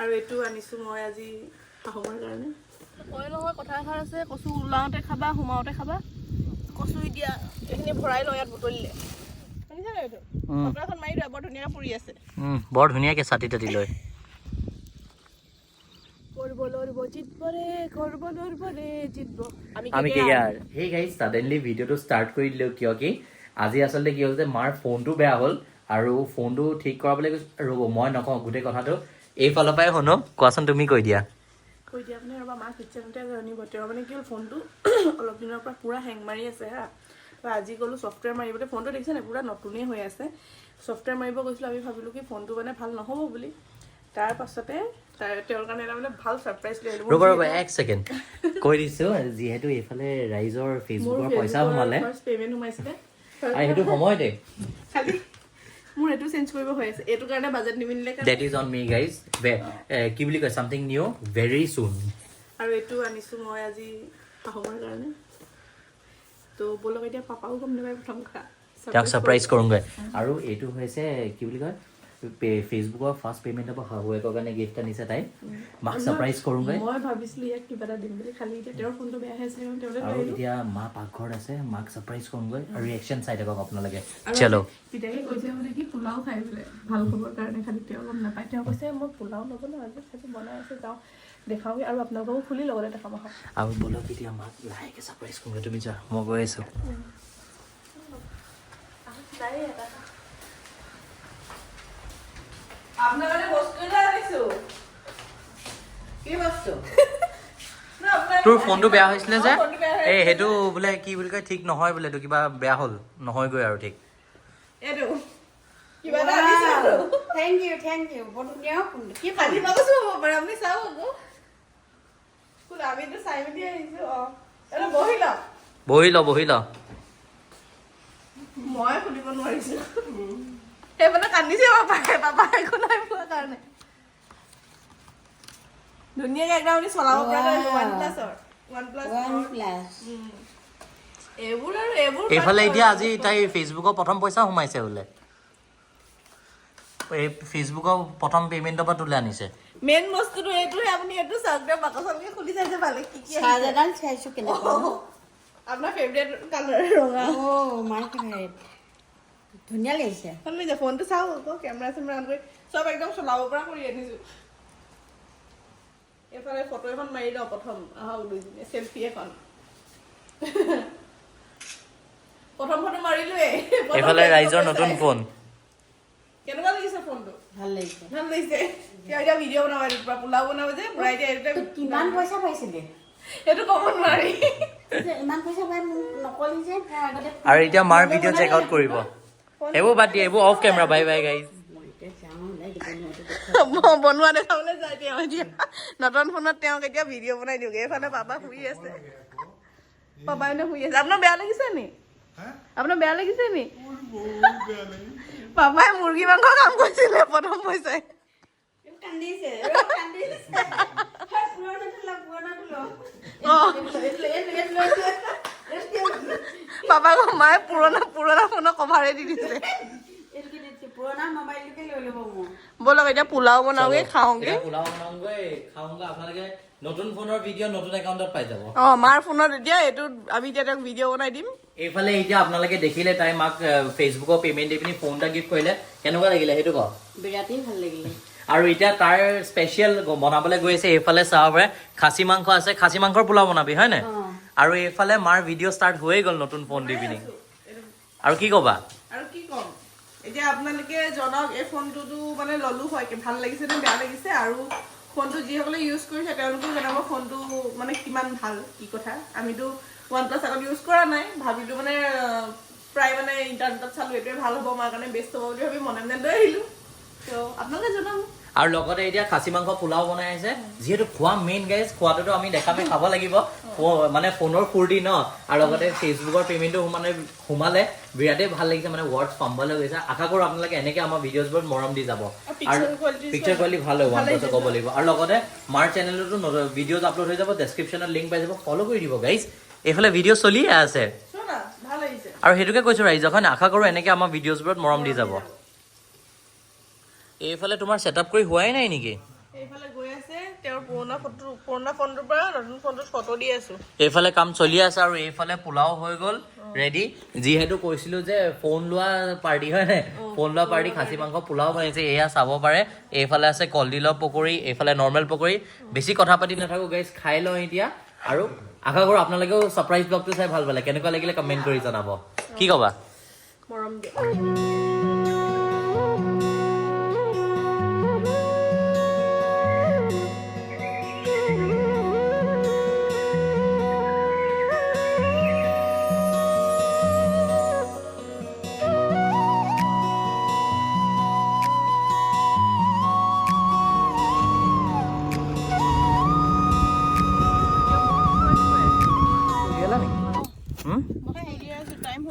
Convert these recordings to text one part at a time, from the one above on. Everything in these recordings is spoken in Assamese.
আৰু এইটো আনিছো মই আজি শাহুমাৰ কাৰণে কয় নহয় কথা এষাৰ আছে কচু ওলাওঁতে খাবা সোমাওঁতে খাবা কচু এতিয়া এইখিনি ভৰাই লওঁ ইয়াত বুটলিলে শুনিছা নাই এইটো পকাখন মাৰি দিয়া বৰ ধুনীয়াকৈ পৰি আছে বৰ ধুনীয়াকৈ ছাতি তাতি লৈ আমি কি ইয়াৰ হেই গাইজ সাডেনলি ভিডিঅ'টো ষ্টাৰ্ট কৰি দিলোঁ কিয় কি আজি আচলতে কি হ'ল যে মাৰ ফোনটো বেয়া হ'ল আৰু ফোনটো ঠিক কৰাবলৈ ৰ'ব মই নকওঁ গোটেই কথাটো এইফালৰ পৰাই শুনো কোৱাচোন তুমি কৈ দিয়া আপুনি ৰ'বা মা কিটচেনতে জানিব তেওঁ মানে কি হ'ল ফোনটো অলপ দিনৰ পৰা পুৰা হেং মাৰি আছে হা আজি গ'লো ছফ্টৱেৰ মাৰিবলৈ ফোনটো দেখিছে নাই পুৰা নতুনেই হৈ আছে ছফ্টৱেৰ মাৰিব গৈছিলোঁ আমি ভাবিলোঁ কি ফোনটো মানে ভাল নহ'ব বুলি তাৰ পাছতে তেওঁৰ কাৰণে এটা মানে ভাল ছাৰপ্ৰাইজ লৈ আহিলোঁ ৰ'বা এক ছেকেণ্ড কৈ দিছোঁ যিহেতু এইফালে ৰাইজৰ ফেচবুকৰ পইচা সোমালে ফাৰ্ষ্ট পে'মেণ্ট সোমাইছিলে আৰু সেইটো সময়তে খালি মোৰ এইটো চেঞ্জ কৰিব হৈ আছে এইটো কাৰণে বাজেট নিমিলিলে date is on me guys কি বুলি কয় চামথিং নিউ ভেৰি চুন আৰু এইটো আনিছোঁ মই আজি শাহুমাৰ কাৰণে তো বলক এতিয়া পাপাও গম নাপায় প্ৰথম কথা তেওঁক ছাৰপ্ৰাইজ কৰোঁগৈ আৰু এইটো হৈছে কি বুলি কয় ফেচবুকৰ ফাৰ্ষ্ট পে'মেণ্ট হ'ব শাহুৱেকৰ কাৰণে গিফ্ট আনিছে তাই মাক ছাৰপ্ৰাইজ কৰোঁগৈ মই ভাবিছিলোঁ ইয়াক কিবা এটা দিম বুলি খালি এতিয়া তেওঁৰ ফোনটো বেয়া হৈ আছে আৰু এতিয়া মা পাকঘৰত আছে মাক ছাৰপ্ৰাইজ কৰোঁগৈ আৰু ৰিয়েকশ্যন চাই থাকক আপোনালোকে চলো তেতিয়াকে কৈছে মানে কি পোলাও খাই বোলে ভাল খবৰ কাৰণে খালি তেওঁ গম নাপায় তেওঁ কৈছে মই পোলাও নবনাওঁ আজি খালি বনাই আছে যাওঁ দেখাওঁগৈ আৰু আপোনালোককো খুলি লগতে দেখাম আহক আৰু বলক এতিয়া মাক লাহেকৈ ছাৰপ্ৰাইজ কৰোঁগৈ তুমি যোৱা মই গৈ আছোঁ আপোনাৰ কাৰণে বস্তু এটা আনিছোঁ কি বস্তু তোৰ ফোনটো বেয়া হৈছিলে যে এই সেইটো বোলে কি বুলি কয় ঠিক নহয় বোলে এইটো কিবা বেয়া হ'ল নহয়গৈ আৰু ঠিক এইটো কিবা এটা আনিছোঁ থেংক ইউ বৰ ধুনীয়া কি খালি পাবছো হ'ব পাৰে আপুনি চাওক আকৌ কোন আমিতো চাই মেলি আহিছোঁ অঁ এইটো বহি ল মই খুলিব নোৱাৰিছোঁ সেইফালে কান্দিছে পাপাই একো নাই পোৱা কাৰণে ধুনীয়াকৈ একদম আপুনি চলাব পৰা এইবোৰ আৰু এইবোৰ এইফালে এতিয়া আজি তাই ফেচবুকৰ প্ৰথম পইচা সোমাইছে বোলে এই ফেচবুকৰ প্ৰথম পে'মেণ্টৰ পৰা তোলে আনিছে মেইন বস্তুটো এইটোহে আপুনি এইটো চাওক দিয়ক বাকচলকে খুলি চাইছে ভালে কি কি চাৰ্জাৰডাল চাইছোঁ কেনেকুৱা আপোনাৰ ফেভৰেট কালাৰ ৰঙা মাৰ ফেভৰেট ধুনীয়া লাগিছে লৈ যা ফোনটো চাওঁ আকৌ কেমেৰা চেমেৰা অন কৰি চব একদম চলাব পৰা কৰি আনিছোঁ এইফালে ফটো এখন মাৰি লওঁ প্ৰথম আহক দুইজনীয়ে চেলফি এখন প্ৰথম ফটো মাৰিলোৱে এইফালে ৰাইজৰ নতুন ফোন কেনেকুৱা লাগিছে ফোনটো ভাল লাগিছে এতিয়া ভিডিঅ' বনাব পৰা পোলাও বনাব যে পূৰা এতিয়া কিমান পইচা পাইছিলে সেইটো ক'ব নোৱাৰি ইমান পইচা পাই মোক নকলি যে আগতে আৰু এতিয়া মাৰ ভিডিঅ' চেক আউট কৰিব এইবোৰ বাদ দিয়ে এইবোৰ off camera bye bye guys বনোৱা দেখাবলৈ যায় তেওঁ এতিয়া নতুন ফোনত তেওঁক এতিয়া ভিডিঅ' বনাই দিওঁগৈ এইফালে পাপা শুই আছে পাপা এনে শুই আছে আপোনাৰ বেয়া লাগিছে নি পাপাই মুৰ্গী মাংস কাম কৰিছিলে প্ৰথম পইচাই কান্দিছে পাপাক মায়ে পুৰণা ফোনৰ কভাৰে দি দিছে পুৰণা মোবাইলটোকে লৈ ল'ব মোৰ বলক এতিয়া পোলাও বনাওঁগে খাওঁগে আপোনালোকে নতুন ফোনৰ ভিডিঅ' নতুন একাউণ্টত পাই যাব মাৰ ফোনত এতিয়া এইটো আমি এতিয়া তেওঁক ভিডিঅ' বনাই দিম এইফালে এতিয়া আপোনালোকে দেখিলে তাই মাক ফেচবুকৰ পে'মেণ্ট দি পিনি ফোন এটা গিফ্ট কৰিলে কেনেকুৱা লাগিলে সেইটো কওক বিৰাটেই ভাল লাগিলে আৰু এতিয়া তাৰ স্পেচিয়েল বনাবলৈ গৈ আছে এইফালে চাব পাৰে খাচী মাংস আছে খাচী মাংসৰ পোলাও বনাবি হয় নাই আৰু এইফালে মাৰ ভিডিঅ' ষ্টাৰ্ট হৈয়ে গ'ল নতুন ফোন দি পিনি আৰু কি ক'বা আৰু কি ক'ম এতিয়া আপোনালোকে জনাওক এই ফোনটোতো মানে ল'লো হয় ভাল লাগিছে নে বেয়া লাগিছে আৰু ফোনটো যিসকলে ইউজ কৰিছে তেওঁলোকেও জনাব ফোনটো মানে কিমান ভাল কি কথা আমিতো OnePlus আগত ইউজ কৰা নাই ভাবিলোঁ মানে প্ৰায় মানে ইণ্টাৰনেটত চালোঁ এইটোৱে ভাল হ'ব আমাৰ কাৰণে বেষ্ট হ'ব বুলি ভাবি মনে মনে লৈ আহিলোঁ তো আপোনালোকে জনাব আৰু লগতে এতিয়া খাচী মাংস পোলাও বনাই আছে যিহেতু খোৱা মেইন গাইজ খোৱাটোতো আমি দেখামে খাব লাগিব মানে ফোনৰ ফূৰ্তি ন আৰু লগতে ফেচবুকৰ পে'মেণ্টটো সোমালে বিৰাটেই ভাল লাগিছে মানে ৱৰ্ডছ পাম্বলৈ গৈছে আশা কৰোঁ আপোনালোকে এনেকৈ আমাৰ ভিডিঅ'জবোৰত মৰম দি যাব আৰু পিকচাৰ কোৱালিটি ভাল হয় OnePlus ক'ব লাগিব আৰু লগতে মাৰ চেনেলতো ভিডিঅ'জ আপলোড হৈ যাব ডেছক্ৰিপশ্যনত লিংক পাই যাব ফ'ল' কৰি দিব গাইজ এইফালে ভিডিঅ' চলিয়ে আছে আৰু সেইটোকে কৈছোঁ ৰাইজক হয় আশা কৰোঁ এনেকৈ আমাৰ ভিডিঅ'জবোৰত মৰম দি যাব এইফালে তোমাৰ ছেটআপ কৰি হোৱাই নাই নেকি এইফালে গৈ আছে তেওঁৰ পুৰণা ফোনটোৰ পৰা নতুন ফোনটোত ফটো দি আছো এইফালে কাম চলি আছে আৰু এইফালে পোলাও হৈ গ'ল ৰেডি যিহেতু কৈছিলো যে ফোন লোৱা পাৰ্টি হয় নাই ফোন লোৱা পাৰ্টি খাচী মাংস পোলাও বনাইছে এয়া চাব পাৰে এইফালে আছে কলডিলৰ পকৰি এইফালে নৰ্মেল পকৰি বেছি কথা পাতি নাথাকো গাইজ খাই লওঁ এতিয়া আৰু আশা কৰোঁ আপোনালোকেও ছাৰপ্ৰাইজ ব্লগটো চাই ভাল পালে কেনেকুৱা লাগিলে কমেণ্ট কৰি জনাব কি ক'বা মৰম দিয়ে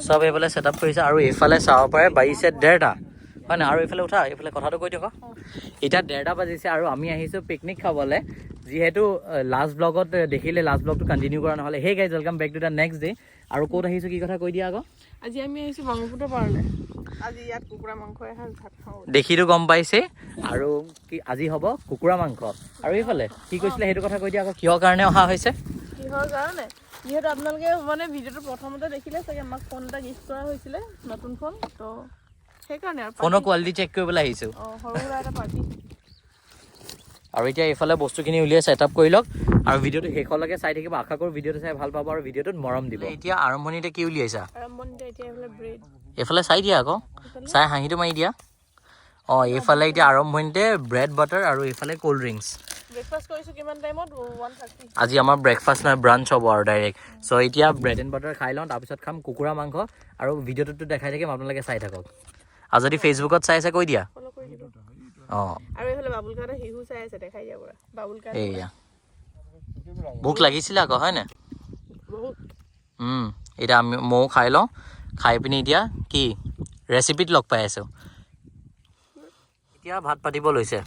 চব এইফালে ছেট আপ কৰিছে আৰু এইফালে চাব পাৰে বাজিছে 1:30 হয় নাই আৰু এইফালে উঠা এইফালে কথাটো কৈ দিয়ক এতিয়া 1:30 বাজিছে আৰু আমি আহিছোঁ পিকনিক খাবলৈ যিহেতু লাষ্ট ব্লগত দেখিলে লাষ্ট ব্লগটো কণ্টিনিউ কৰা নহ'লে hey guys welcome back to the next day আৰু ক'ত আহিছোঁ কি কথা কৈ দিয়া আকৌ আজি আমি আহিছোঁ ব্ৰহ্মপুত্ৰ পাৰলৈ আজি ইয়াত কুকুৰা মাংস এসাঁজ ভাত খাওঁ দেখিতো গম পাইছে আৰু কি আজি হ'ব কুকুৰা মাংস আৰু এইফালে কি কৈছিলে সেইটো কথা কৈ দিয়া আকৌ কিহৰ কাৰণে অহা হৈছে কিহৰ কাৰণে যিহেতু আপোনালোকে মানে ভিডিঅ'টো প্ৰথমতে দেখিলে চাগে আমাক ফোন এটা গিফ্ট কৰা হৈছিলে নতুন ফোন তো সেইকাৰণে আৰু ফোনৰ কোৱালিটি চেক কৰিবলৈ আহিছোঁ সৰু সুৰা এটা পাৰ্টি আৰু এতিয়া এইফালে বস্তুখিনি উলিয়াই ছেট আপ কৰি লওক আৰু ভিডিঅ'টো শেষলৈকে চাই থাকিব আশা কৰোঁ ভিডিঅ'টো চাই ভাল পাব আৰু ভিডিঅ'টোত মৰম দিব এতিয়া আৰম্ভণিতে কি উলিয়াইছা আৰম্ভণিতে এতিয়া এইফালে ব্ৰেড এইফালে চাই দিয়া আকৌ চাই হাঁহিটো মাৰি দিয়া অঁ এইফালে এতিয়া আৰম্ভণিতে ব্ৰেড বাটাৰ আৰু এইফালে ক'ল্ড ড্ৰিংকছ ব্ৰেকফাষ্ট কৰিছোঁ কিমান টাইমত 1:30 আজি আমাৰ ব্ৰেকফাষ্ট নহয় ব্ৰাঞ্চ হ'ব আৰু ডাইৰেক্ট চ' এতিয়া ব্ৰেড এণ্ড বাটাৰ খাই লওঁ তাৰপিছত খাম কুকুৰা মাংস আৰু ভিডিঅ'টোতো দেখাই থাকিম আপোনালোকে চাই থাকক আৰু যদি ফেচবুকত চাই আছে কৈ দিয়া ফ'ল' কৰি দিব অঁ আৰু এইফালে বাবুল কাটা শিশু চাই আছে দেখাই দিয়া পুৰা বাবুল কাটা এইয়া ভোক লাগিছিলে আকৌ হয় নাই বহুত এতিয়া ময়ো খাই লওঁ খাই পিনি এতিয়া কি ৰেচিপিত লগ পাই আছোঁ এতিয়া ভাত পাতিব লৈছে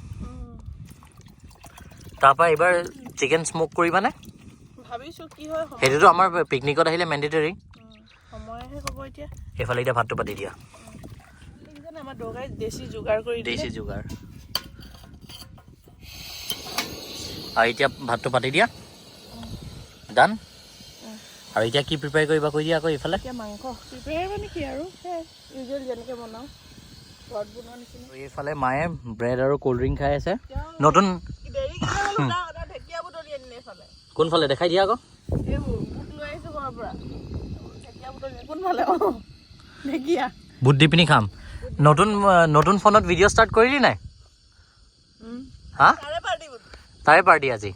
তাৰপৰা এইবাৰ চিকেন স্ম'ক কৰিবানে ভাবিছোঁ কি হয় সেইটোতো আমাৰ পিকনিকত আহিলে মেণ্ডেটৰী সময়হে ক'ব এতিয়া এইফালে এতিয়া ভাতটো পাতি দিয়া আমাৰ দগাই দেশী যোগাৰ কৰি দেশী যোগাৰ আৰু এতিয়া ভাতটো পাতি দিয়া ডান আৰু এতিয়া কি প্ৰিপেয়াৰ কৰিবা কৈ দিয়া আকৌ এইফালে এতিয়া মাংস প্ৰিপেয়াৰ মানে কি আৰু ইউজুৱেল যেনেকৈ বনাওঁ ঘৰত বনোৱা নিচিনা এইফালে মায়ে ব্ৰেড আৰু ক'ল্ড ড্ৰিংক খাই আছে নতুন দেৰি ঢেকীয়া বুটলি আনিলে এইফালে কোনফালে দেখাই দিয়া আকৌ এইবোৰ বুট লৈ আহিছোঁ ঘৰৰ পৰা ঢেকীয়া বুটলি কোনফালে ঢেকীয়া বুট দি পিনি খাম নতুন ফোনত ভিডিঅ' ষ্টাৰ্ট কৰিলি নাই হা তাৰে পাৰ্টি আজি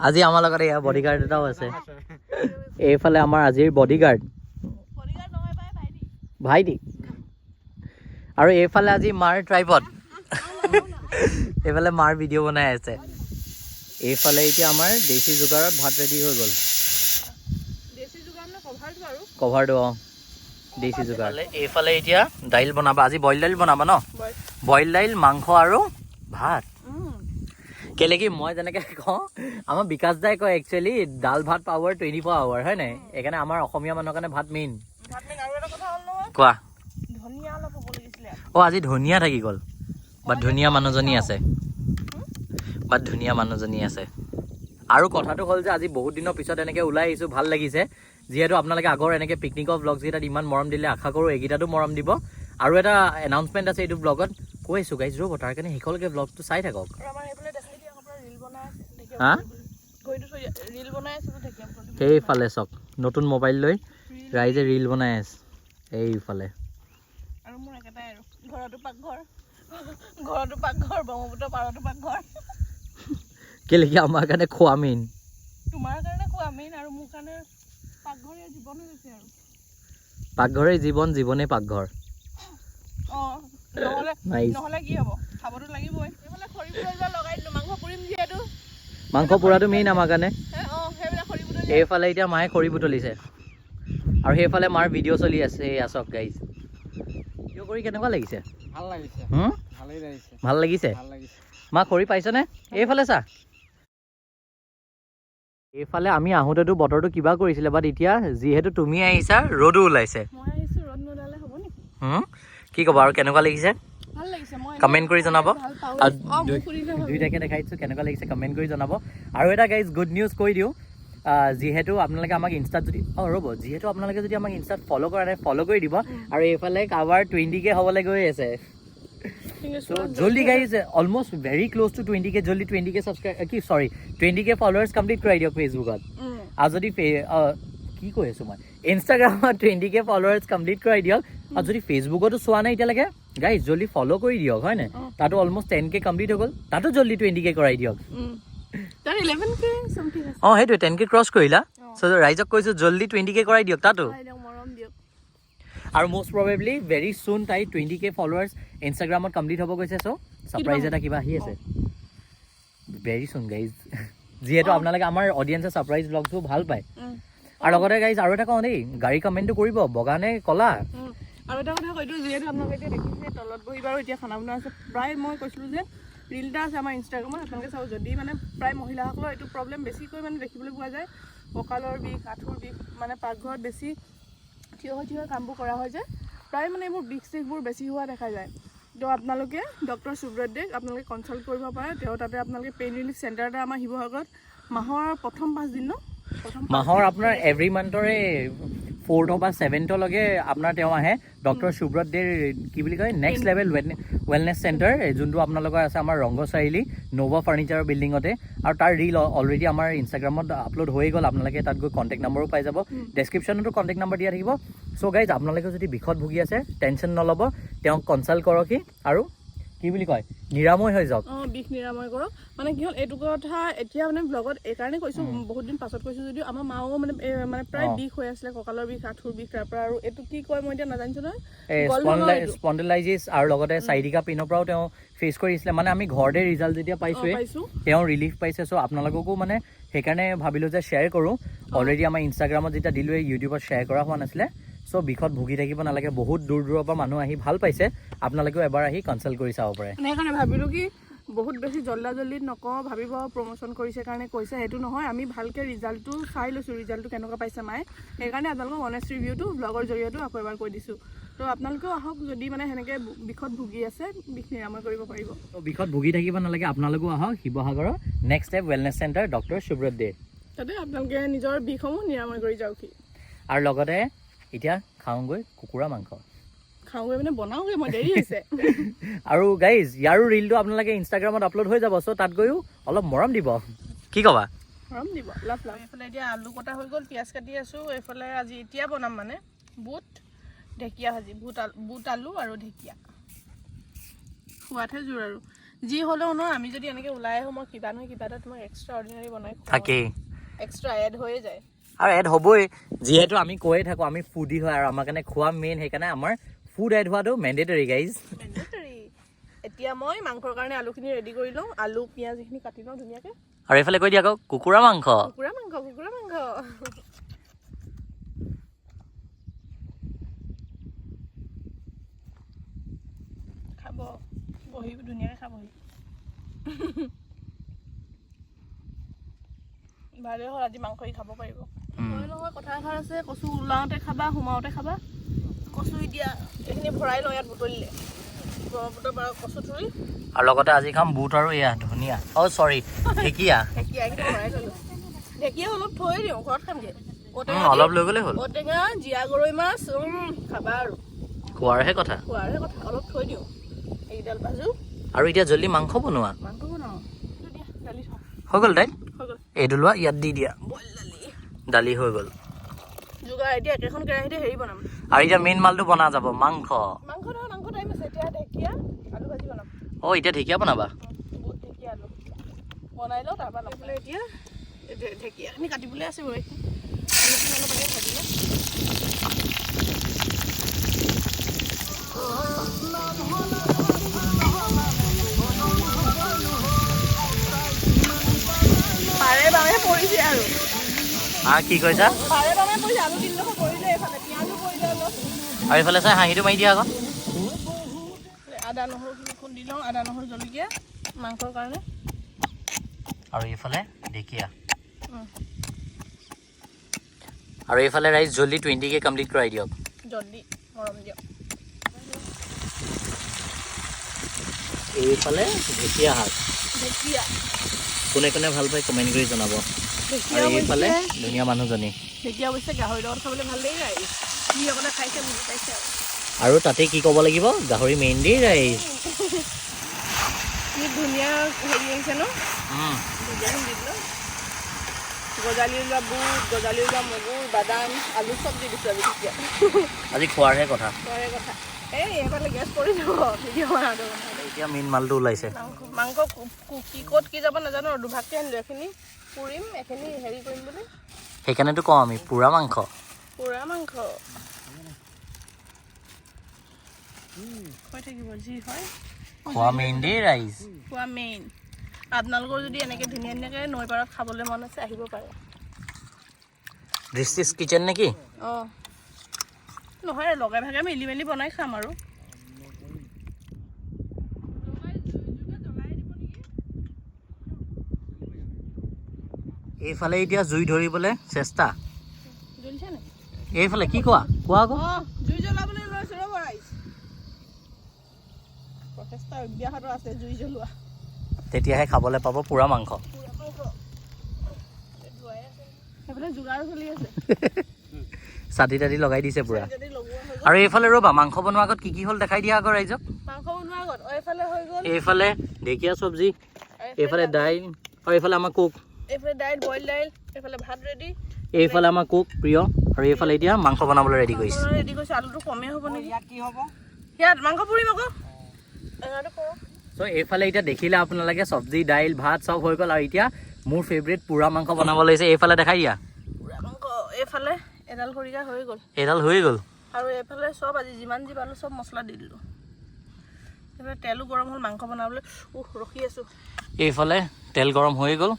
আজি আমাৰ লগত এয়া বডিগাৰ্ড এটাও আছে এইফালে আমাৰ আজিৰ বডিগাৰ্ড ভাইটি আৰু এইফালে আজি মাৰ ট্ৰাইপড এইফালে মাৰ ভিডিঅ' বনাই আছে এইফালে এতিয়া আমাৰ দেশী যোগাৰত ভাত ৰেডি হৈ গ'ল কভাৰটো অঁ দেশী যোগাৰ এইফালে এতিয়া দাইল বনাবা আজি বইল দাইল বনাবা ন বইল দাইল মাংস আৰু ভাত কেলে কি মই যেনেকৈ কওঁ আমাৰ বিকাশ দাই কয় একচুৱেলি দাল ভাত পাৱাৰ 24 আৱাৰ হয় নাই সেইকাৰণে আমাৰ অসমীয়া মানুহৰ কাৰণে ভাত মেইন কোৱা অঁ আজি ধনিয়া থাকি গ'ল বাট ধুনীয়া মানুহজনী আছে আৰু কথাটো হ'ল যে আজি বহুত দিনৰ পিছত এনেকৈ ওলাই আহিছোঁ ভাল লাগিছে যিহেতু আপোনালোকে আগৰ এনেকৈ পিকনিকৰ ব্লগছকেইটাত ইমান মৰম দিলে আশা কৰোঁ এইকেইটাতো মৰম দিব আৰু এটা এনাউন্সমেণ্ট আছে এইটো ব্লগত কৈছোঁ গাইজ ৰ'ব তাৰ কাৰণে শেষলৈকে ব্লগটো চাই থাকক হা সেইফালে চাওক নতুন মোবাইল লৈ ৰাইজে ৰীল বনাই আছে এইফালে ব্ৰহ্মপুত্ৰ পাৰতো পাকঘৰ কেলে কি আমাৰ কাৰণে খোৱা মেইন তোমাৰ কাৰণে খোৱা মেইন আৰু মোৰ কাৰণে পাকঘৰে জীৱন হৈ গৈছে আৰু পাকঘৰে জীৱন জীৱনে পাকঘৰ নহ'লে কি হ'ব খাবতো লাগিবই এইফালে খৰি লগাই দিলোঁ মাংস পুৰিম যিহেতু মাংস পোৰাটো মেইন আমাৰ কাৰণে সেইবিলাক খৰি বুটলি এইফালে এতিয়া মায়ে খৰি বুটলিছে আৰু সেইফালে মাৰ ভিডিঅ' চলি আছে এয়া চাওক গাইজ ভিডিঅ' কৰি কেনেকুৱা লাগিছে ভাল লাগিছে ভালেই লাগিছে ভাল লাগিছে ভাল লাগিছে মা খৰি পাইছনে এইফালে চা এইফালে আমি আহোঁতেতো বতৰটো কিবা কৰিছিলে বাট এতিয়া যিহেতু তুমি আহিছা ৰ'দো ওলাইছে মই আহিছোঁ ৰ'দ নোলালে হ'ব নেকি কি ক'বা আৰু কেনেকুৱা লাগিছে ভাল লাগিছে মই কমেণ্ট কৰি জনাব ভাল পাওঁ দুইটাকে দেখাইছোঁ কেনেকুৱা লাগিছে কমেণ্ট কৰি জনাব আৰু এটা গাইজ গুড নিউজ কৈ দিওঁ যিহেতু আপোনালোকে আমাক ইনষ্টাত যদি ৰ'ব যিহেতু আপোনালোকে যদি আমাক ইনষ্টাত ফ'ল' কৰা নাই ফ'ল' কৰি দিব আৰু এইফালে কাৰোবাৰ 20K হ'বলৈ গৈ আছে So জলদি guys almost very close to 20K জলদি 20K ছাবস্ক্ৰাইব কি চৰি 20K ফলোৱাৰ্ছ কমপ্লিট কৰাই দিয়ক ফেচবুকত আৰু যদি কি কৈ আছোঁ মই ইনষ্টাগ্ৰামত 20K ফলোৱাৰ্ছ কমপ্লিট কৰাই দিয়ক আৰু যদি ফেচবুকতো চোৱা নাই এতিয়ালৈকে গাইজ জলদি ফ'ল' কৰি দিয়ক হয় নাই তাতো অলমষ্ট 10K কমপ্লিট হৈ গ'ল তাতো জলদি 20K কৰাই দিয়ক তাৰ 11K something আছে সেইটোৱে 10K ক্ৰছ কৰিলা চ' ৰাইজক কৈছোঁ জলদি 20K কৰাই দিয়ক তাতো মৰম দিয়ক আৰু মষ্ট প্ৰবেবলি ভেৰি চুন তাই 20K ফলোৱাৰ্ছ ইনষ্টাগ্ৰামত কমপ্লিট হ'ব গৈছে চ' ছাৰপ্ৰাইজ এটা কিবা আহি আছে ভেৰি চুন গাইজ যিহেতু আপোনালোকে আমাৰ অডিয়েঞ্চে ছাৰপ্ৰাইজ ব্লগটো ভাল পায় আৰু লগতে গাইজ আৰু এটা কওঁ দেই গাড়ী কমেণ্টটো কৰিব বগা নে ক'লা আৰু এটা কথা কৈছোঁ যিহেতু আপোনালোকে এতিয়া দেখিছে তলত বহি বাৰু এতিয়া খানা বনোৱা আছে প্ৰায় মই কৈছিলোঁ যে ৰিল এটা আছে আমাৰ ইনষ্টাগ্ৰামত আপোনালোকে চাব যদি মানে প্ৰায় মহিলাসকলৰ এইটো প্ৰব্লেম বেছিকৈ মানে দেখিবলৈ পোৱা যায় কঁকালৰ বিষ আঁঠুৰ বিষ মানে পাকঘৰত বেছি থিয় হৈ কামবোৰ কৰা হয় যে প্ৰায় মানে এইবোৰ বিষ চিষবোৰ বেছি হোৱা দেখা যায় তো আপোনালোকে ডক্টৰ সুব্ৰত দেক আপোনালোকে কনচাল্ট কৰিব পাৰে তেওঁ তাতে আপোনালোকে পেইন ৰিলিফ চেণ্টাৰ এটা আমাৰ শিৱসাগৰত মাহৰ প্ৰথম 5 দিন মাহৰ আপোনাৰ এভৰি মান্থৰে 4th বা 7thলৈকে আপোনাৰ তেওঁ আহে ডক্টৰ সুব্ৰত দেৰ কি বুলি কয় নেক্সট লেভেল ৱেলনেছ চেণ্টাৰ যোনটো আপোনালোকৰ আছে আমাৰ ৰংগ চাৰিআলি ন'ভা ফাৰ্ণিচাৰৰ বিল্ডিঙতে আৰু তাৰ ৰিল অলৰেডি আমাৰ ইনষ্টাগ্ৰামত আপলোড হৈ গ'ল আপোনালোকে তাত গৈ কণ্টেক্ট নম্বৰো পাই যাব ডেছক্ৰিপশ্যনতো কণ্টেক্ট নম্বৰ দিয়া থাকিব চ' গাইজ আপোনালোকে যদি বিষত ভুগি আছে টেনশ্যন নল'ব তেওঁক কনচাল্ট কৰকহি আৰু কি বুলি কয় নিৰাময় হৈ যাওক বিষ নিৰাময় কৰক মানে কি হ'ল এইটো কথা এতিয়া মানে ব্লগত এইকাৰণে কৈছোঁ বহুত দিন পাছত কৈছোঁ যদিও আমাৰ মাও মানে প্ৰায় বিষ হৈ আছিলে কঁকালৰ বিষ আঁঠুৰ বিষ তাৰ পৰা আৰু এইটো কি কয় মই এতিয়া নাজানিছোঁ নহয় স্পণ্ডিলাইটিছ আৰু লগতে চাইডিকা পিনৰ পৰাও তেওঁ ফেচ কৰিছিলে মানে আমি ঘৰতে ৰিজাল্ট যেতিয়া পাইছোঁৱে তেওঁ ৰিলিফ পাইছে চ' আপোনালোককো মানে সেইকাৰণে ভাবিলোঁ যে শ্বেয়াৰ কৰোঁ অলৰেডি আমাৰ ইনষ্টাগ্ৰামত যেতিয়া দিলোঁ ইউটিউবত শ্বেয়াৰ কৰা হোৱা নাছিলে চ' বিষত ভুগি থাকিব নালাগে বহুত দূৰ দূৰৰ পৰা মানুহ আহি ভাল পাইছে আপোনালোকেও এবাৰ আহি কনচাল্ট কৰি চাব পাৰে সেইকাৰণে ভাবিলোঁ কি বহুত বেছি জল্দি নকওঁ ভাবিব প্ৰমোশ্যন কৰিছে কাৰণে কৈছে সেইটো নহয় আমি ভালকৈ ৰিজাল্টটো চাই লৈছোঁ ৰিজাল্টটো কেনেকুৱা পাইছে মায়ে সেইকাৰণে আপোনালোকক অনেষ্ট ৰিভিউটো ব্লগৰ জৰিয়তেও আকৌ এবাৰ কৈ দিছোঁ তো আপোনালোকেও আহক যদি মানে সেনেকৈ বিষত ভুগি আছে বিষ নিৰাময় কৰিব পাৰিব তো বিষত ভুগি থাকিব নালাগে আপোনালোকেও আহক শিৱসাগৰৰ next step wellness centre doctor Subrata De তাতে আপোনালোকে নিজৰ বিষসমূহ নিৰাময় কৰি যাওকহি আৰু লগতে এতিয়া খাওঁগৈ কুকুৰা মাংস খাওঁগৈ মানে বনাওঁগৈ মই দেৰি হৈছে আৰু গাইজ ইয়াৰো ৰিলটো আপোনালোকে ইনষ্টাগ্ৰামত আপলোড হৈ যাব চ' তাত গৈও অলপ মৰম দিব কি ক'বা মৰম দিব লাভ এইফালে এতিয়া আলু কটা হৈ গ'ল পিঁয়াজ কাটি আছোঁ এইফালে আজি এতিয়া বনাম মানে বুট ঢেকীয়া ভাজি বুট আলু আৰু ঢেকীয়া খোৱাতহে জোৰ আৰু যি হ'লেও ন আমি যদি এনেকৈ ওলাই আহোঁ মই কিবা নহয় কিবা এটা তোমাক এক্সট্ৰা অৰ্ডিনাৰী বনাই থাকেই এক্সট্ৰা এড হৈয়ে যায় আৰু এড হ'বই যিহেতু আমি কৈয়ে থাকোঁ আমি ফুডি হয় আৰু আমাৰ কাৰণে খোৱা মেইন সেইকাৰণে আমাৰ ফুড এড হোৱাটো মেণ্ডেটৰী গাইজ এতিয়া মই মাংসৰ কাৰণে আলুখিনি ৰেডি কৰি লওঁ আলু পিঁয়াজ এইখিনি কাটি লওঁ ধুনীয়াকৈ আৰু এইফালে কৈ দিয়া আকৌ কুকুৰা মাংস খাব বহি ধুনীয়াকৈ খাবহি ভালেই হ'ল আজি মাংস খাব পাৰিব নহয় কথা এষাৰ আছে কচু ওলাওঁতে খাবা সোমাওঁতে খাবা কচু এতিয়া এইখিনি ভৰাই লওঁ ইয়াত বুটলিলে ব্ৰহ্মপুত্ৰ পাৰৰ কচু থুৰি আৰু লগতে আজি খাম বুট আৰু এয়া ধুনীয়া চৰি ঢেকীয়া ভৰাই ল'লোঁ ঢেকীয়া অলপ থৈ দিওঁ ঘৰত খামগৈ অলপ লৈ গ'লে হ'ল ঔটেঙা জীয়া গৰৈ মাছ খাবা আৰু খোৱাৰহে কথা অলপ থৈ দিওঁ এইডাল ভাজো আৰু এতিয়া জল্দি মাংস বনোৱা বনাওঁ দালি থওঁ হৈ গ'ল তাই হৈ গ'ল এইটো লোৱা ইয়াত দি দিয়া বইল দালি হৈ গ'ল যোগাৰ এতিয়া একেখন কেৰাহীতে হেৰি বনাম আৰু এতিয়া মেইন মালটো বনা যাব মাংস টাইম আছে এতিয়া ঢেকীয়া আলু ভাজি বনাম এতিয়া ঢেকীয়া বনাবা বুট ঢেকীয়া আলু বনাই লওঁ তাৰপৰা লগাবলৈ এতিয়া ঢেকীয়াখিনি কাটিবলৈ আছে বাৰু ভাজিলে পৰিছে আৰু কি কৈছা বাৰে বাৰে পৰিছে আলু 300 পৰিলে এইফালে পিঁয়াজো পৰিলে অলপ আৰু এইফালে চাই হাঁহিটো মাৰি দিয়া আকৌ আদা নহৰু খুন্দি লওঁ আদা নহৰু জলকীয়া মাংসৰ কাৰণে আৰু এইফালে ঢেকীয়া আৰু এইফালে ৰাইজ জল্দি 20K কমপ্লিট কৰাই দিয়ক জল্দি মৰম দিয়ক এইফালে ঢেকীয়া শাক ঢেকীয়া কোনে কোনে ভাল পায় কমেণ্ট কৰি জনাব আৰু এইফালে ধুনীয়া মানুহজনী ঢেকীয়া অৱশ্যে গাহৰি লগত খাবলৈ ভাল লাগি যায় যিসকলে খাইছে বুজি পাইছে আৰু তাতে কি ক'ব লাগিব গাহৰি মেইন দি ৰাইজ কি ধুনীয়া হেৰি আহিছে ন ধুনীয়া দি দিলোঁ গজালি ওলোৱা বুট গজালি ওলোৱা মগু বাদাম আলু চব দি দিছোঁ আজি ঢেকীয়া আজি খোৱাৰহে কথা তৰে কথা এই এইফালে গেছ পৰি যাব ভিডিঅ' বনাওঁতে এতিয়া মেইন মালটো ওলাইছে মাংস কি ক'ত কি যাব নাজানো আৰু দুভাগকৈ আনিলোঁ এখিনি পুৰিম এখিনি হেৰি কৰিম বুলি সেইকাৰণেতো কওঁ আমি পুৰা মাংস পুৰা মাংস হৈ থাকিব যি হয় খোৱা মেইন দেই ৰাইজ খোৱা মেইন আপোনালোকৰ যদি এনেকৈ ধুনীয়া ধুনীয়াকৈ নৈ পাৰত খাবলৈ মন আছে আহিব পাৰে দৃষ্টিছ কিচেন নেকি অঁ নহয় লগাই ভাগে মিলি মেলি বনাই খাম আৰু এইফালে এতিয়া জুই ধৰিবলৈ চেষ্টা জ্বলিছে নে এইফালে কি কোৱা কোৱা আকৌ অঁ জুই জ্বলাবলৈ লৈছোঁ ৰ'ব ৰাইজ প্ৰচেষ্টা অব্যাহত আছে জুই জ্বলোৱা তেতিয়াহে খাবলৈ পাব পুৰা মাংস সেইফালে যোগাৰো চলি আছে চাটি তাটি লগাই দিছে পুৰা যদি লগোৱা হৈ গ'ল আৰু এইফালে ৰ'বা মাংস বনোৱাৰ আগত কি হ'ল দেখাই দিয়া আকৌ ৰাইজক মাংস বনোৱাৰ আগত এইফালে হৈ গ'ল এইফালে ঢেকীয়া চব্জি এইফালে দাইল আৰু এইফালে আমাৰ কুক এইফালে দাইল বইল দাইল এইফালে ভাত ৰেডি এইফালে আমাৰ কুক প্ৰিয় আৰু এইফালে এতিয়া মাংস বনাবলৈ ৰেডি কৰিছে ৰেডি কৰিছে আলুটো কমেই হ'ব নেকি ইয়াত কি হ'ব ইয়াত মাংস পুৰিম আকৌ এঙাৰটো কৰক চ' এইফালে এতিয়া দেখিলে আপোনালোকে চব্জি দাইল ভাত চব হৈ গ'ল আৰু এতিয়া মোৰ ফেভৰেট পুৰা মাংস বনাব লাগিছে এইফালে দেখাই দিয়া পুৰা মাংস এইফালে এডাল খৰিকা হৈ গ'ল এইডাল হৈ গ'ল আৰু এইফালে চব আজি যিমান যি পালোঁ চব মছলা দি দিলোঁ এইফালে তেলো গৰম হ'ল মাংস বনাবলৈ ৰখি আছোঁ এইফালে তেল গৰম হৈ গ'ল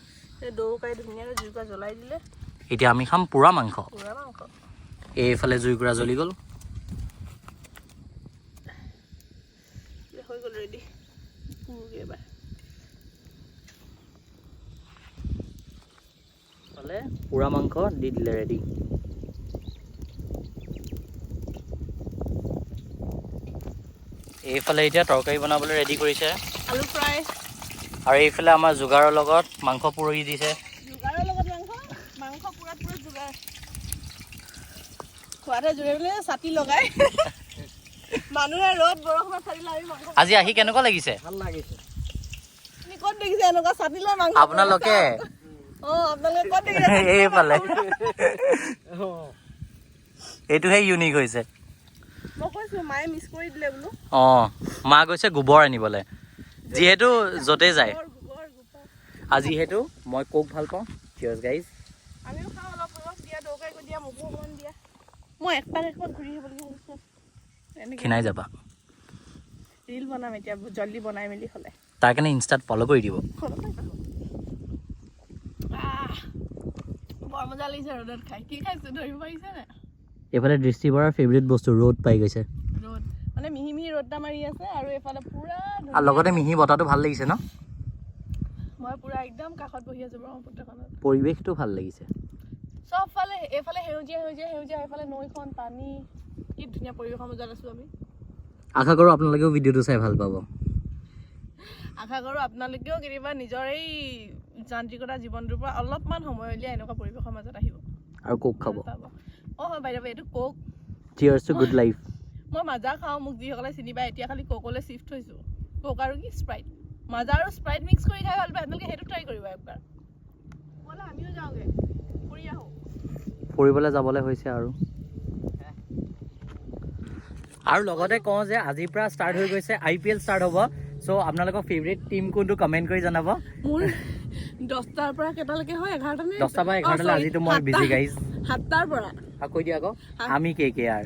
এই দৌকাই ধুনীয়াকৈ জুইকুৰা জ্বলাই দিলে এতিয়া আমি খাম পুৰা মাংস পুৰা মাংস এইফালে জুইকুৰা জ্বলি গ'ল হৈ গ'ল ৰেডি পুৰুগৈ এবাৰ এইফালে পুৰা মাংস দি দিলে ৰেডি এইফালে এতিয়া তৰকাৰী বনাবলৈ ৰেডি কৰিছে আলু ফ্ৰাই আৰু এইফালে আমাৰ যোগাৰৰ লগত মাংস পুৰি দিছে যোগাৰৰ লগত মাংস পুৰা যোগাৰ খোৱাতে জুৰে বোলে ছাতি লগাই মানুহে ৰ'দ বৰষুণত ছাতিলে আমি মাংস আজি আহি কেনেকুৱা লাগিছে ভাল লাগিছে আপুনি ক'ত দেখিছে এনেকুৱা ছাতি লৈ মাংস আপোনালোকে অঁ আপোনালোকে ক'ত দেখিছে এইফালে এইটোহে ইউনিক হৈছে মই কৈছোঁ মায়ে মিছ কৰি দিলে বোলো অঁ মা গৈছে গোবৰ আনিবলৈ যিহেতু য'তে যায় গোবৰ আজি যিহেতু মই কোক ভাল পাওঁ চিয়াৰ্ছ গাইজ আমিও খাওঁ অলপ অলপ দিয়া দৌকাই গৈ দিয়া মোকো অকণমান দিয়া মই একপাক ঘূৰি আহিবলগীয়া হৈছে এনেকৈ খিনাই যাবা ৰিল বনাম এতিয়া জল্দি বনাই মেলি হ'লে তাৰ কাৰণে ইনষ্টাত ফ'ল' কৰি দিব বৰ মজা লাগিছে ৰ'দত খাই কি খাইছোঁ ধৰিব পাৰিছে নে এইফালে দৃষ্টি বৰাৰ ফেভৰেট বস্তু ৰ'দ পাই গৈছে ৰ'দ মানে মিহি মিহি ৰ'দ এটা মাৰি আছে আৰু এইফালে পুৰা আৰু লগতে মিহি বতাহটো ভাল লাগিছে ন মই পুৰা একদম কাষত বহি আছোঁ ব্ৰহ্মপুত্ৰখনত পৰিৱেশটো ভাল লাগিছে চবফালে এইফালে সেউজীয়া সেউজীয়া সেউজীয়া এইফালে নৈখন পানী কি ধুনীয়া পৰিৱেশৰ মাজত আছোঁ আমি আশা কৰোঁ আপোনালোকেও ভিডিঅ'টো চাই ভাল পাব আশা কৰোঁ আপোনালোকেও কেতিয়াবা নিজৰ এই যান্ত্ৰিকতা জীৱনটোৰ পৰা অলপমান সময় উলিয়াই এনেকুৱা পৰিৱেশৰ মাজত আহিব আৰু কোক খাব পাব অঁ হয় বাইদেউ এইটো কোক চিয়াৰ্ছ টু গুড লাইফ মই মাজা খাওঁ মোক যিসকলে চিনি পায় এতিয়া খালি কোকলৈ চিফ্ট হৈছোঁ কোক আৰু কি স্প্ৰাইট মাজা আৰু স্প্ৰাইট মিক্স কৰি খাই ভাল পায় আপোনালোকে সেইটো ট্ৰাই কৰিব একবাৰ ব'লা আমিও যাওঁগৈ ফুৰি আহোঁ ফুৰিবলৈ যাবলৈ হৈছে আৰু লগতে কওঁ যে আজিৰ পৰা ষ্টাৰ্ট হৈ গৈছে IPL ষ্টাৰ্ট হ'ব চ' আপোনালোকৰ ফেভৰেট টীম কোনটো কমেণ্ট কৰি জনাব মোৰ 10টাৰ পৰা কেইটালৈকে হয় 11টা নে 10টা পৰা 11টালৈ আজিতো মই বিজি গাইজ 7টাৰ পৰা কৈ দিয়া আকৌ আমি KKR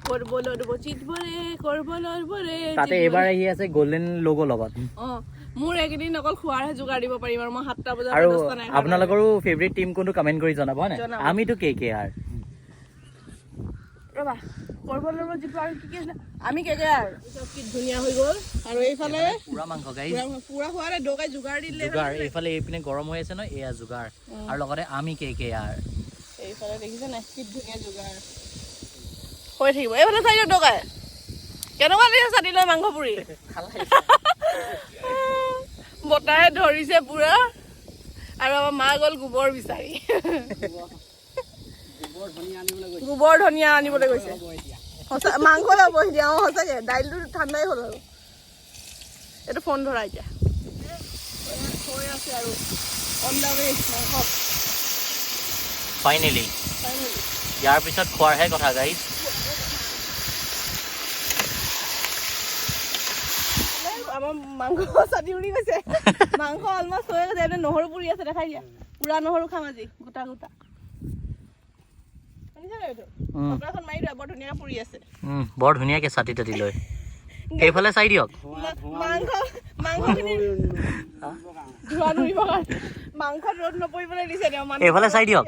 কৰিবলৈ দিব চিত বৰে কৰিবলৈ বৰে তাতে এইবাৰ আহি আছে গল্ডেন লোগো লগত অঁ মোৰ এইকেইদিন অকল খোৱাৰহে যোগাৰ দিব পাৰিম আৰু মই 7টা বজাৰ আৰু 10টা নাই আপোনালোকৰো ফেভৰেট টিম কোনটো কমেন্ট কৰি জনাব হয় নাই জনাব। আমিতো KKR ৰবা কৰিব লাগিব যিটো আৰু কি আছে আমি কেকেআৰ কি ধুনীয়া হৈ গ'ল আৰু এইফালে পুৰা মাংস গাইজ পুৰা খোৱাৰে দগাই যোগাৰ দিলে যোগাৰ এইফালে এইপিনে গৰম হৈ আছে ন এয়া যোগাৰ আৰু লগতে আমি KKR এইফালে দেখিছে নাই কি ধুনীয়া যোগাৰ হৈ থাকিব এইফালে চাই দিয়ক দগাই কেনেকুৱা লাগিছে চাটি লৈ মাংস পুৰি বতাহে ধৰিছে পুৰা আৰু আমাৰ মা গ'ল গোবৰ বিচাৰি গোবৰ ধনিয়া আনিবলৈ গৈছে সঁচা মাংস ল'ব এতিয়া সঁচাকে দাইলটো ঠাণ্ডাই হ'ল আৰু এইটো ফোন ধৰা এতিয়া হৈ আছে আৰু অন দা ৱে মাংস ফাইনেলি ইয়াৰ পিছত খোৱাৰহে কথা গাইজ আমাৰ মাংস চাটি উৰি গৈছে মাংস অলমষ্ট হৈ গৈছে এনে নহৰু পুৰি আছে দেখাই দিয়া পুৰা নহৰু খাম আজি গোটা গোটা শুনিছা নাই এইটো ফটোখন মাৰি দিয়া বৰ ধুনীয়াকৈ পুৰি আছে বৰ ধুনীয়াকে চাটি তাটি লৈ সেইফালে চাই দিয়ক মাংসখিনি ধোৱা ধৰিব কাৰণে মাংসত ৰ'দ নপৰিবলৈ দিছে তেওঁ এইফালে চাই দিয়ক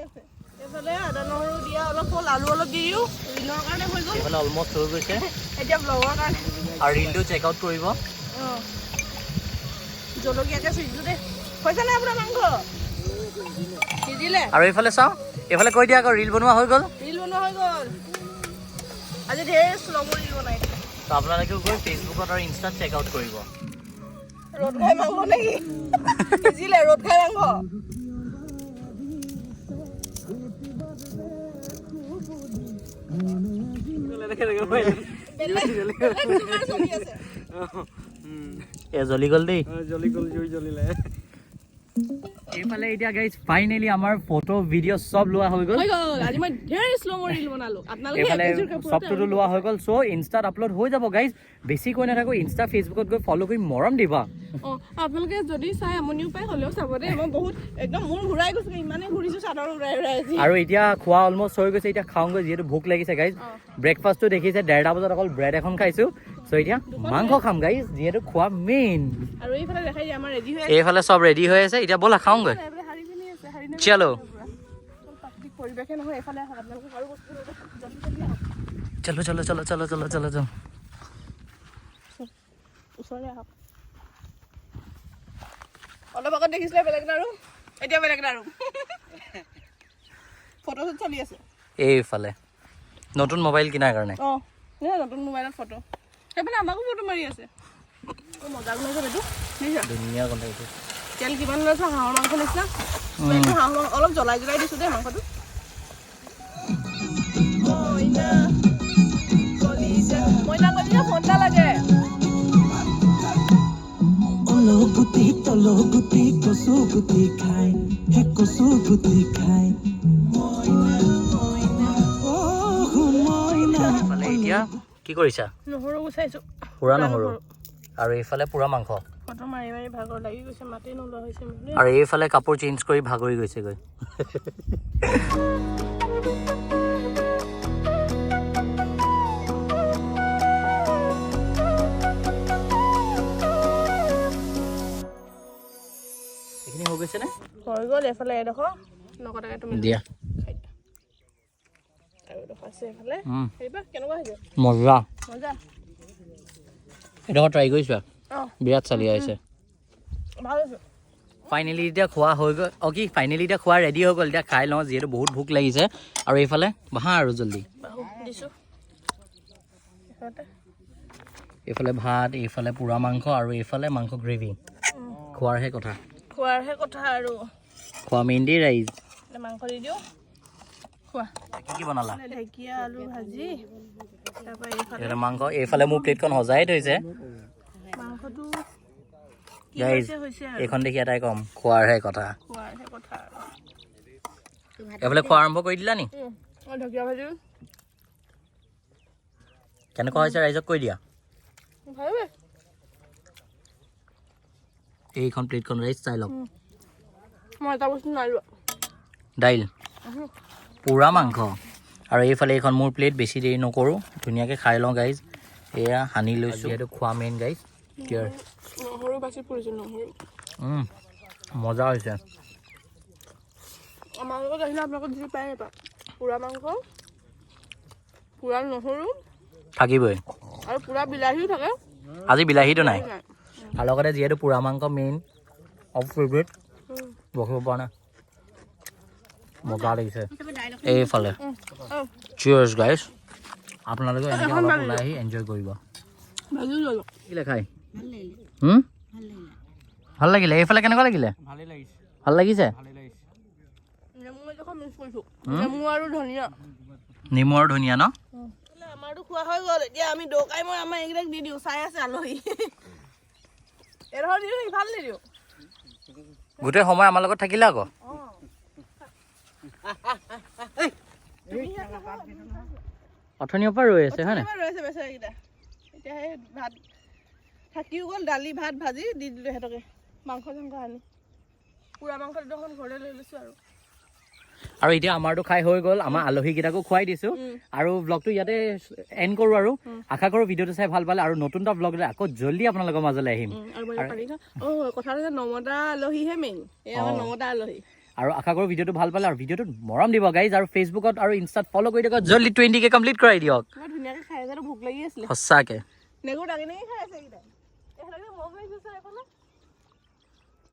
এইফালে আদা নহৰু দিয়া অলপ হ'ল আলু অলপ দি দিওঁ ৰিলৰ কাৰণে হৈ গ'ল এইফালে অলমষ্ট হৈ গৈছে এতিয়া ব্লগৰ কাৰণে আৰু ৰিলটো চেক আউট কৰিব জলকীয়াকে চুইছোঁ দেই হৈছে নাই আপোনাৰ মাংস সিজিলে আৰু এইফালে চাওঁ এইফালে কৈ দিয়া আকৌ ৰিল বনোৱা হৈ গ'ল ৰিল বনোৱা হৈ গ'ল আজি ঢেৰ শ্ল'মো ৰিল বনাই তো আপোনালোকেও গৈ ফেচবুকত আৰু ইনষ্টাত চেক আউট কৰিব ৰ'দ খাই মাংস নেকি সিজিলে ৰ'দ খাই মাংস এ জ্বলি গ'ল দেই জ্বলি গ'ল জুই জ্বলিলে এইফালে এতিয়া গাইজ ফাইনেলি আমাৰ ফটো ভিডিঅ' চব লোৱা হৈ গ'ল হৈ গ'ল আজি মই ঢেৰ শ্ল'মো ৰিল বনালো আপোনালোকে এইফালে একেযোৰ কাপোৰতে চবটোতো লোৱা হৈ গ'ল চ' ইনষ্টাত আপলোড হৈ যাব গাইজ বেছি কৈ নাথাকো ইনষ্টা ফেচবুকত গৈ ফ'ল' কৰি মৰম দিবা আপোনালোকে যদি চাই আমনিও পাই হ'লেও চাব দেই মই বহুত একদম মূৰ ঘূৰাই গৈছোঁ ইমানেই ঘূৰিছোঁ চাদৰ উৰাই উৰাই আজি আৰু এতিয়া খোৱা অলমষ্ট হৈ গৈছে এতিয়া খাওঁগৈ যিহেতু ভোক লাগিছে গাইজ ব্ৰেকফাষ্টটো দেখিছে 1:30 বজাত অকল ব্ৰেড এখন খাইছোঁ চ' এতিয়া মাংস খাম গাইজ যিহেতু খোৱা মেইন আৰু এইফালে দেখাই দিয়ে আমাৰ ৰেডি হৈ এইফালে চব ৰেডি হৈ আছে এতিয়া ব'লা খাওঁগৈ আছে শাৰী পিন্ধি আছে শাৰী চলো প্ৰাকৃতিক পৰিৱেশে নহয় এইফালে আহক আপোনালোকক আৰু বস্তু জলদি আহক চলো চলো চলো চলো চলো চলো চলো ওচৰলৈ আহক অলপ আগত দেখিছিলে বেলেগ এটা ৰুম এতিয়া বেলেগ এটা ৰুম ফটোশ্বুট চলি আছে এইফালে নতুন মোবাইল কিনাৰ কাৰণে অঁ নতুন মোবাইলত ফটো সেইফালে আমাকো ফটো মাৰি আছে মজা বনাইছে এইটো দেখিছা ধুনীয়া কথা এইটো তেল কিমান লৈছে হাঁহৰ মাংস নিচিনা এইটো হাঁহ অলপ জ্বলাই জ্বলাই দিছোঁ দেই মাংসটো মইনা কলিজা ফোন এটা লাগে গুটি তল গুটি কচু গুটি খাই হে কচু গুটি খাই এইফালে এতিয়া কি কৰিছা নহৰু গুচাইছোঁ পুৰা নহৰু আৰু এইফালে পুৰা মাংস ফটো মাৰি মাৰি ভাগৰ লাগি গৈছে মাতে নোলোৱা হৈছে মানে আৰু এইফালে কাপোৰ চেঞ্জ কৰি ভাগৰি গৈছেগৈ এইখিনি হৈ গৈছে নে হৈ গ'ল এইফালে এডোখৰ নকটাকৈ তুমি দিয়া খাই দিয়া আৰু এডোখৰ আছে এইফালে সেইবা কেনেকুৱা হৈছে মজা মজা এডোখৰ ট্ৰাই কৰিছা অঁ বিৰাট চালি আহিছে ভাল হৈছে ফাইনেলি এতিয়া খোৱা হৈ গ'ল কি ফাইনেলি এতিয়া খোৱা ৰেডি হৈ গ'ল এতিয়া খাই লওঁ যিহেতু বহুত ভোক লাগিছে আৰু এইফালে বহা আৰু জল্দি দিছোঁ এইফালে ভাত এইফালে পুৰা মাংস আৰু এইফালে মাংস গ্ৰেভি খোৱাৰহে কথা খোৱাৰহে কথা আৰু খোৱা মেইন দি ৰাইজ মাংস দি দিওঁ খোৱা কি কি বনালা ঢেকীয়া আলু ভাজি তাৰপৰা এইফালে এইফালে মাংস এইফালে মোৰ প্লেটখন সজাই থৈছে মাংসটো কি গাইজ হৈছে আৰু এইখন দেখি এটাই কম খোৱাৰহে কথা খোৱাৰহে কথা আৰু এইফালে খোৱা আৰম্ভ কৰি দিলা নি মই ঢেকীয়া ভাজি কেনেকুৱা হৈছে ৰাইজক কৈ দিয়া ভাবে এইখন প্লেটখন ৰাইজ চাই লওক মই এটা বস্তু নাই লোৱা দাইল পুৰা মাংস আৰু এইফালে এইখন মোৰ প্লেট বেছি দেৰি নকৰোঁ ধুনীয়াকৈ খাই লওঁ গাইজ এয়া সানি লৈছোঁ যিহেতু খোৱা মেইন গাইজ কিয় নহৰু বাছি পৰিছে নহৰু মজা হৈছে আমাৰ লগত আহিলে আপোনালোকে বুজি পায় নাপায় পুৰা মাংস পুৰা নহৰু থাকিবই আৰু পুৰা বিলাহীও থাকে আজি বিলাহীটো নাই আৰু লগতে যিহেতু পুৰা মাংস মেইন অফ ফেভৰেট বকিব পৰা নাই মজা লাগিছে এইফালে চিয়াৰ্ছ গাইছ আপোনালোকে এনেকৈ অলপ ওলাই আহি এনজয় কৰিব ভাজি ল'লো কি খাই ভাল লাগিলে ভাল লাগিলে এইফালে কেনেকুৱা লাগিলে ভালেই লাগিছে ভাল লাগিছে ভালেই লাগিছে নেমু এডোখৰ মিক্স কৰিছোঁ নেমু আৰু ধনিয়া নেমু আৰু ধনিয়া ন আমাৰতো খোৱা হৈ গ'ল এতিয়া আমি দৌকাই মই আমাৰ এইকেইটাক দি দিওঁ চাই আছে আলহী এডোখৰ দি দিওঁ ইফালে দি দিওঁ গোটেই সময় আমাৰ লগত থাকিলে আকৌ অথনিৰ পৰা ৰৈ আছে হয় নাই ৰৈছে বেচেৰাকেইটা এতিয়া সেই ভাত থাকিও গ'ল দালি ভাত ভাজি দি দিলোঁ সিহঁতকে মাংস চাংস আনি পুৰা মাংস দুডোখন ঘৰতে লৈ লৈছোঁ আৰু এতিয়া আমাৰতো খাই হৈ গ'ল আমাৰ আলহীকেইটাকো খুৱাই দিছোঁ আৰু ব্লগটো ইয়াতে এণ্ড কৰোঁ আৰু আশা কৰোঁ ভিডিঅ'টো চাই ভাল পালে আৰু নতুন এটা ব্লগ লৈ আকৌ জল্দি আপোনালোকৰ মাজলৈ আহিম কথাটো যে নমতা আলহীহে মেইন এই আমাৰ নমতা আলহী আৰু আশা কৰোঁ ভিডিঅ'টো ভাল পালে আৰু ভিডিঅ'টোত মৰম দিব গাইজ আৰু ফেচবুকত আৰু ইনষ্টাত ফ'ল' কৰি দিয়ক জল্দি 20K কমপ্লিট কৰাই দিয়ক মই ধুনীয়াকৈ খাই আছে ভোক লাগি আছিলে সঁচাকৈ নেগুৰ দাঙি দাঙি খাই আছে এইকেইটাই এইফালে মগ লাগিছে এইফালে